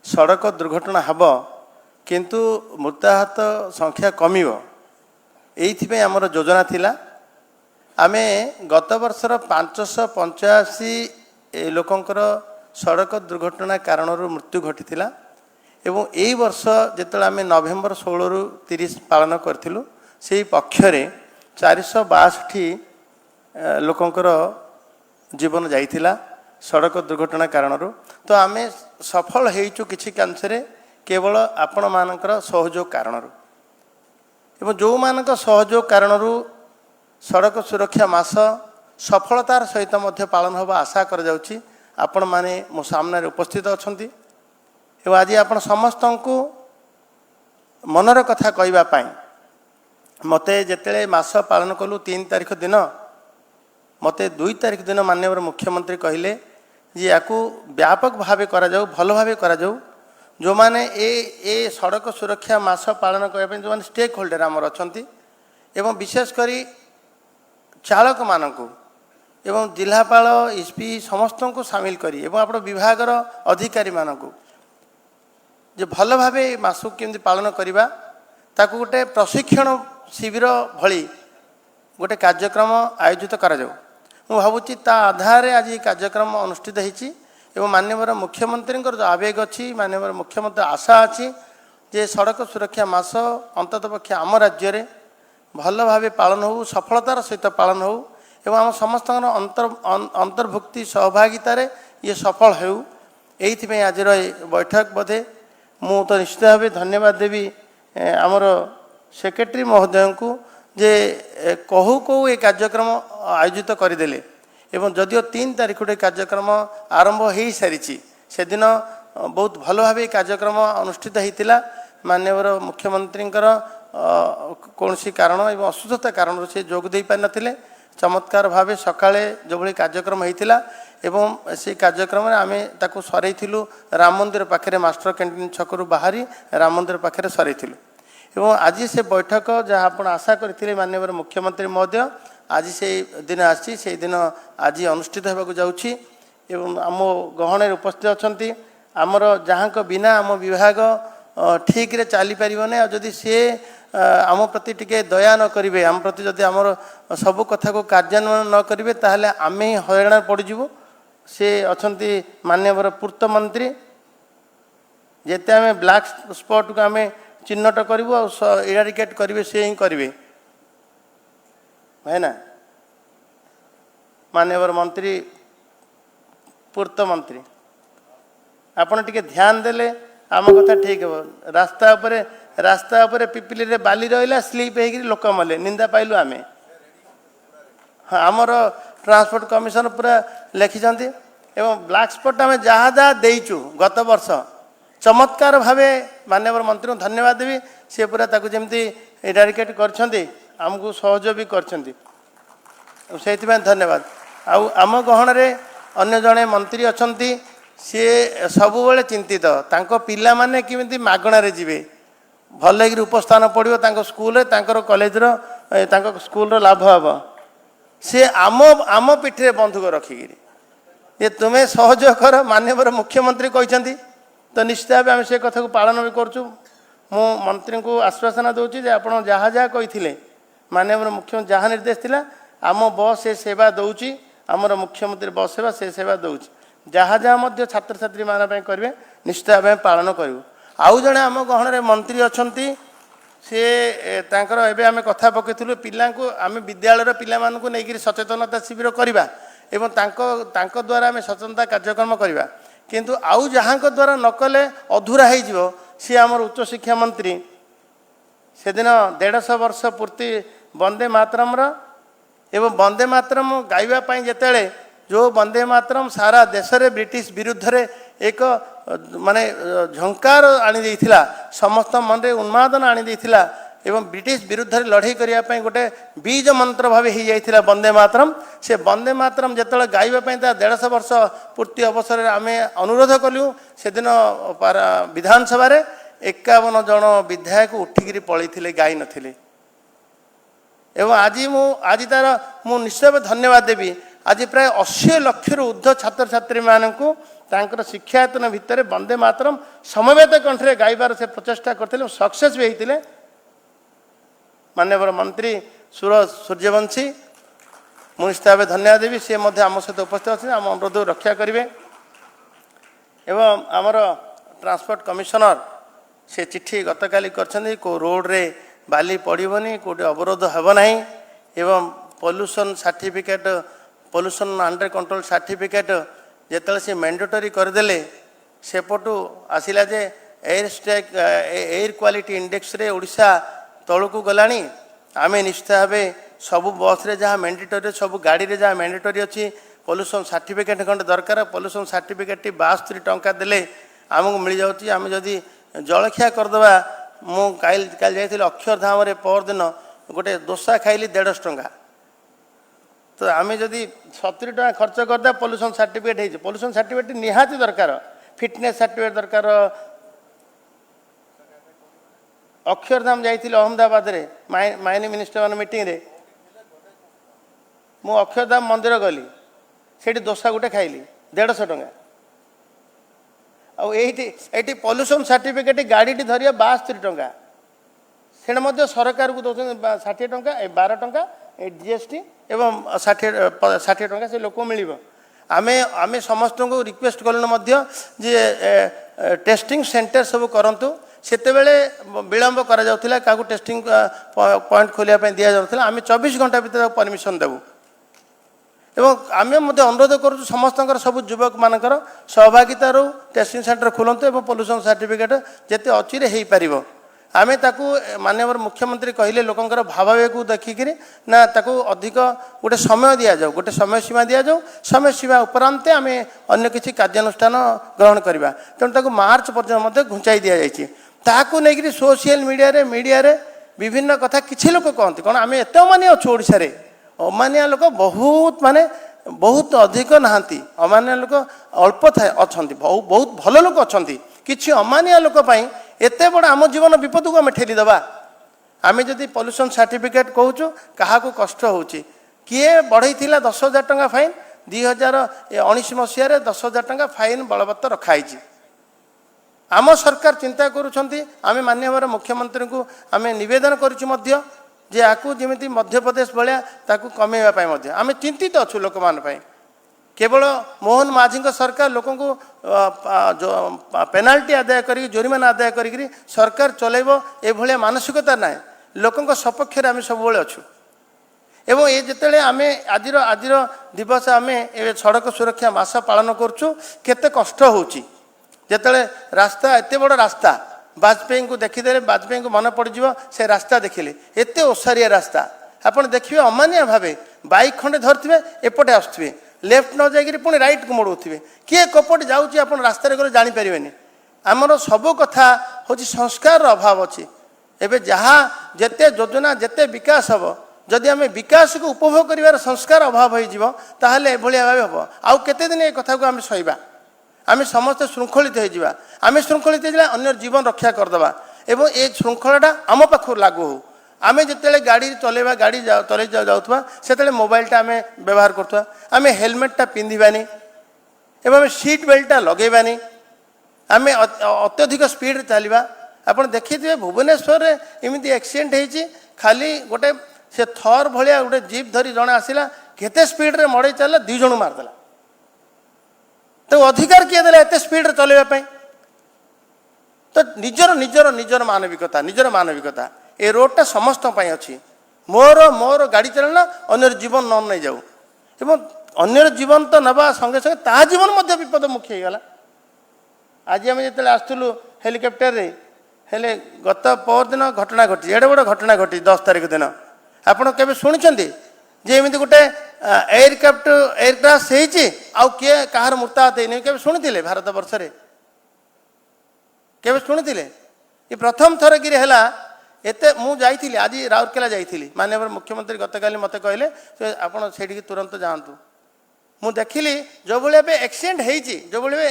सड़क दुर्घटना हब किंतु मृताहत संख्या कमिव एइथिपे आमर योजना थिला। आमे गत वर्षर 585 लोकंकर सड़क दुर्घटना कारण मृत्यु घटीथिला एवं एई वर्ष जेतले आमे नवेम्बर 16 रु 30 पालन करथिलु सेही पक्षरे 462 लोकंकर जीवन जाइथिला सड़क दुर्घटना कारण। तो आमे सफल हेइचु किछि कांसरे केवल आपण मानकर सहयोग कारण एवं जो मानक सहयोग कारण सड़क सुरक्षा मास सफलतार सहित मध्य पालन होबा आशा कर जाउछि। आपण माने मो सामने उपस्थित अछंती एवं आज आपण समस्त को मनर कथा कहबा पाई मते जेतेले मास पालन कलु 3 तारिख दिन मते 2 तारिख दिन माननीय मुख्यमंत्री कहले जे याकू व्यापक भावे करा जाऊ भल भावे करा जाऊ। जो माने ए सड़क सुरक्षा मास पालन करने जो माने स्टेक होल्डर आमर अछंती एवं विशेष करी चालक मानकू एवं जिलापाल एसपी समस्त को सामिल करी एवं आपण विभागर अधिकारी मानकू जे भल भावे मासू केमती पालन करिबा ताकू गोटे प्रशिक्षण शिविर भली गोटे कार्यक्रम आयोजित करा जाऊ। मु भावुची ता आधार आज कार्यक्रम अनुष्ठित होती एवं माननीय मुख्यमंत्री जो आवेग अच्छी माननीय मुख्यमंत्री आशा अच्छी जे सड़क सुरक्षा मास अंतत पक्षे आम राज्य में भल भाव पालन हो सफलतार सहित पालन हो एवं आम समस्त अंतर्भुक्ति सहभागितार ये सफल हो। यही आज बैठक बोधे मु तो निश्चित भाव धन्यवाद देवी आमर सेक्रेटरी महोदय को जे कहू कहू ये कार्यक्रम आयोजित करदेले एवं जदियो 3 तारिख कार्यक्रम आरंभ हो सारी से दिन बहुत भल भाव कार्यक्रम अनुष्ठित होता माननीय मुख्यमंत्री कौन सी कारण एवं असुस्थता कारण से जोग दे पारि नथिले चमत्कार भाव सकाळे जो भली कार्यक्रम होता एवं से कार्यक्रम आमे ताकू सरईलु राम मंदिर पाखे मास्टर कैंटीन छकरू बाहरी राम मंदिर पाखे सरईलु एवं आज से बैठक जहाँ आप आशा करते माननीय मुख्यमंत्री महोदय आज से दिन आसी से दिन आज अनुष्ठित होगा जाऊँगी एवं आम गहन उपस्थित अच्छा आमर जहाँ बिना आम विभाग ठीक रे चली पारना जदि सी आम प्रति टिके दया न करेंगे आम प्रति जदि आमर सबू कथा को कार्यान्वयन न करेंगे ताहले आम ही हईराण पड़जु। से अच्छा माननीय पूर्त मंत्री जिते आम ब्लैक स्पॉट को आम चिन्हट करूँ इराडिकेट करेंगे से ही करेंगे है ना माननीय मंत्री पूर्त मंत्री आपन टिके ध्यान देले आम कथा ठीक हे। रास्ता उपरे पिपिली रे बाली रहिला स्लीप हेगी लोक मले निंदा पाइलु आमे हाँ आमर ट्रांसपोर्ट कमिशन पूरा लिखिछंती एवं ब्लैक स्पॉट आम जहाँ जहाँ देइचु गत वर्ष चमत्कार भावे माननीय मंत्री को धन्यवाद देवी सी पूरा ताकू जमती इराडिकेट करछंती आमको सहयोग भी करछंती से धन्यवाद। आम गहन रे अन्य जड़े मंत्री अछंती सी सबुबले चिंतित तांको पिला माने किमिति मागणा रे जिवे भल कि उपस्थान पड़ो स्कूल कॉलेज स्कूल लाभ हम सी आम पिठे बंधुक रखिकी ये तुम्हें सहयोग कर माननीय मुख्यमंत्री कहते तो निश्चित भाव आम से कथा को पालन भी करूँ। मु मंत्री को आश्वासन दूसरी जे आप जहाँ जहाँ कही माननीय मुख्यमंत्री जहाँ निर्देश थिला आम बस से सेवा दौची आमर मुख्यमंत्री बस सेवा से सेवा दौची जहाँ जहाँ छात्र छात्री माने करेंगे निश्चित भाव पालन करूँ। आउ जड़े आम गहन मंत्री अच्छा सी तांकर एबे आमे कथा पकेइथिलु पिला को आमे विद्यालय पिला मानकु नेगिरि सचेतनता शिविर करिबा एवं तांको द्वारा आमे सचेतनता कार्यक्रम करिबा किंतु आउ जहाँ द्वारा नकले अधूरा हो जिवो सी आमर उच्च शिक्षा मंत्री से दिन 150 वर्ष पूर्ति वंदे मातरम एवं वंदे मातरम गाइबा पई जेतेले जो वंदे मातरम सारा देश रे ब्रिटिश विरुद्ध रे एक माने झंकार आनी देइथिला समस्त मन रे उन्मादन आनी देइथिला एवं ब्रिटिश विरुद्ध रे लड़ाई करिया पई गोटे बीज मंत्र भावे ही जाइथिला वंदे मातरम। से वंदे मातरम जेतले गाइबा पई ता 150 वर्ष पूर्ति अवसर रे आमे अनुरोध कलु से दिन विधानसभा रे 51 जन विधायक उठिकी पलैथिले गाई नथिले एवं आज तार मु निश्चय धन्यवाद देवी आज प्राय 80 लाख ऊर्ध्व छात्र छात्री मानू तांकर शिक्षायतन भितर वंदे मातरम समवेत कंठरे गाइबार से प्रचेषा करते सक्सेस भी होते। माननीय मंत्री सूरज सूर्यवंशी मुझे भाव धन्यवाद देवी सी आम सहित उपस्थित अच्छे आम अनुरोध रक्षा करेंगे। एवं आमर ट्रांसपोर्ट कमिशनर से चिट्ठी गतकाली कर रोड रे बाली पड़ोनी कौटे अवरोध हेबना एवं pollution certificate pollution under control certificate जिते से मैंडेटरी करदे सेपटू आसला जे एयर क्वालिटी इंडेक्स रे ओडिशा तलू गलानी आम निश्चित भाव सबू बस रे जहाँ मैंडेटरी सबू गाड़ी रे जहाँ मैंडेटरी अच्छी पॉल्यूशन सर्टिफिकेट खंडे दरकार पॉल्यूशन सर्टिफिकेट 62 टंका देले आमको मिल जाऊँगी। आम जदि जलखिया करदे मुझे जाइए अक्षरधाम परदिन गोटे दोसा खाइली 150 टंका तो आम जदि 70 टंका खर्च करदे पॉल्यूशन सर्टिफिकेट है पॉल्यूशन सर्टिफिकेट निहाती दरकार फिटनेस सर्टिफिकेट दरकार। अक्षरधाम जाइए अहमदाबाद रे माइनिंग मिनिस्टर मान मीटिंग रे मु अक्षरधाम मंदिर गली से दोसा गोटे खाइली 150 टंका आईटी पॉल्यूशन सर्टिफिकेट गाड़ी धरिया 62 टंका से सरकार को दौरान 60 टंका 12 टंका जीएसटी एवं 60 टंका से लोक मिल आमे आमे समस्त को रिक्वेस्ट कलु जे टेस्टिंग सेंटर सब करंतु सेते बेले विलंब करा जाउथिला काकू टेस्टिंग पॉइंट खोलिया पे दिया जाउथिला आमे 24 घंटा भीतर परमिशन देबू एवं आम अनुरोध करूँ समस्त सब युवक मानकर सहभागिता रो टेस्टिंग सेंटर खोलते एवं पॉल्यूशन सर्टिफिकेट जिते अचिरे हो पार आम ताकू माननीय मुख्यमंत्री कहले लोकंर भावावेग को देखिक ना ताकू अधिक गोटे समय दि जाऊ गोटे समय सीमा दि जाऊ समय सीमा उपरांत आम अन्य किसी कार्यानुष्ठान ग्रहण करवा तेणु ताकू मार्च पर्यंत घुंचाई दि जाइए ताकू नहीं सोशल मीडिया रे विभिन्न कथा किसी लोक कहते कौन आम एत मानी अच्छु ओडिशा रे अमानिया लोक बहुत माने बहुत अधिक नहांती अमानिया लोक अल्प थाए अच्छा बहुत भल लोक अच्छा किसी अमानिया लोक एत बड़ आम जीवन विपद को आम ठेलीदबा आम जदि पॉल्यूशन सर्टिफिकेट कहूँ क्या कष्ट हो किए बढ़ई 10,000 टंका फाइन 2019 मसीह 10,000 टंका फाइन बलवत्तर रखाई आम सरकार चिंता करुँच आम माननीय मुख्यमंत्री को आम निवेदन करुँ जे आकू जमी मध्य प्रदेश भाया ताकू कमेवाई आम चिंतित अच्छु लोक मान केवल मोहन माझी सरकार लोक जो पेनाल्टी आदाय कर जोरिमाना आदाय कर सरकार चलेब ये मानसिकता ना लोक सपक्ष आम सब अच्छु एवं ये जिते आम आज दिवस आम सड़क सुरक्षा मास पालन करुँ केते कष्ट होची जिते रास्ता एत बड़ रास्ता वाजपेयी को देखीदे वाजपेयी को मन पड़ज से रास्ता देखिले एत ओसारिया रास्ता आपड़ देखिए अमानिया भावे बाइक खंडे धरते एपटे आसुवे लेफ्ट न जाकि पुणी रईट को मोड़ुवे किए कपट जाऊँगी आप रास्तार गले जानीपारे आमर सबू कथा हूँ संस्कार अभाव अच्छी एवं जहाँ जिते योजना जिते विकास हम जदि आम विकास को उपभोग कर संस्कार अभाव होले भाव हम आउ केते दिन ये कथा को आम सहीबा आम समस्त श्रृंखलित हो आम श्रृंखलित अन्य जीवन रक्षा करदे एवं ये श्रृंखलाटा आम पाख लागू हो आम जिते गाड़ी चलेबा गाड़ी चल जाऊँ से मोबाइलटा आम व्यवहार करुआ आम हेलमेटा पिंधानी एवं सीट बेल्टा लगेबानी आम अत्यधिक स्पीड चलवा आप देखिए भुवनेश्वर में एमती एक्सीडेंट होती खाली गोटे से थर भाया गोटे जीप धरी जड़े आसला केते स्पीड रे मड़े चलला 2 जन मारदेला तो अधिकार किए देला एत स्पीड चलवाई तो निजर निजर निजर मानविकता ए रोडटा समस्त अच्छी मोर मोर गाड़ी चलना अन्य जीवन न नहीं जाऊ एवं अन्य जीवन तो नवा संगे संगे ता जीवन मध्य विपद मुख्य होगा। आज आम जो आसलु हेलिकप्टर रे हेले गत परदिन घटना घटी एडे बड़ घटना घटी 10 तारिख दिन आपड़ के शुणी एमती गोटे एयरक्राफ्ट हो किए कहार मृत्युहात नहीं के शुणी भारत वर्ष के शुणी ये प्रथम थर कि एत मुझे आज राउरकेला जाइली माननीय मुख्यमंत्री गतकाली मत कहले आपड़ से तुरंत जातु मु देखिली जो भाई एक्सीडेंट होती जो भाई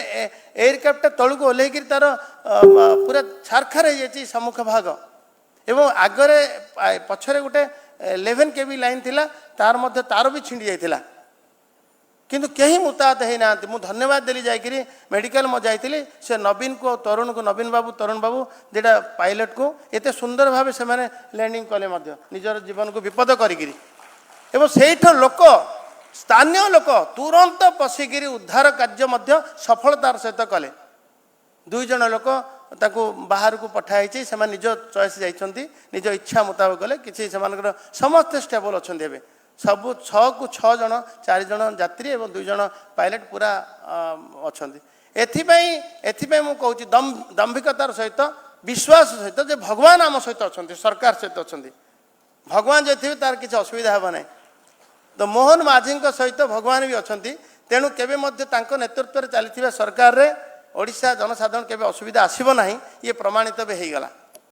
एयरक्राफ्ट तलू को ओह्ल तार पूरा छारखार हो सम्मुख भाग एवं आगरे पछरे गोटे 11 kV लाइन थिला तार मध्य तार भी छिंडी जाइथिला किंतु कहीं मुताहत है ना मु धन्यवाद देली जाकि मेडिकल मो जाइली से नवीन को तरुण को नवीन बाबू जेटा पायलट को एते सुंदर भाव से मैंने लैंडिंग कले निजर जीवन को विपद करी लोक स्थानीय लोक तुरंत पशिकी उद्धार कार्य सफलतार सहित कले 2 जन लोक ताको बाहर को पठाई से निज चॉइस जाइछंती निज इच्छा मुताबिक गले किसी समस्त स्टेबल अच्छा सबू 6 को 6 जन 4 जन यात्री और 2 जन पायलट पूरा अच्छा एथिपाई मु कहूँ दम्भिकतार सहित विश्वास सहित जे भगवान आम सहित अच्छा सरकार सहित अच्छा भगवान जो थे तार किसी असुविधा हे ना तो मोहन माझी सहित भगवान भी अच्छा तेणु केवे नेतृत्व चली सरकार रे ओडिशा जनसाधारण केवे असुविधा आसीब ना ये प्रमाणित भी हो गला।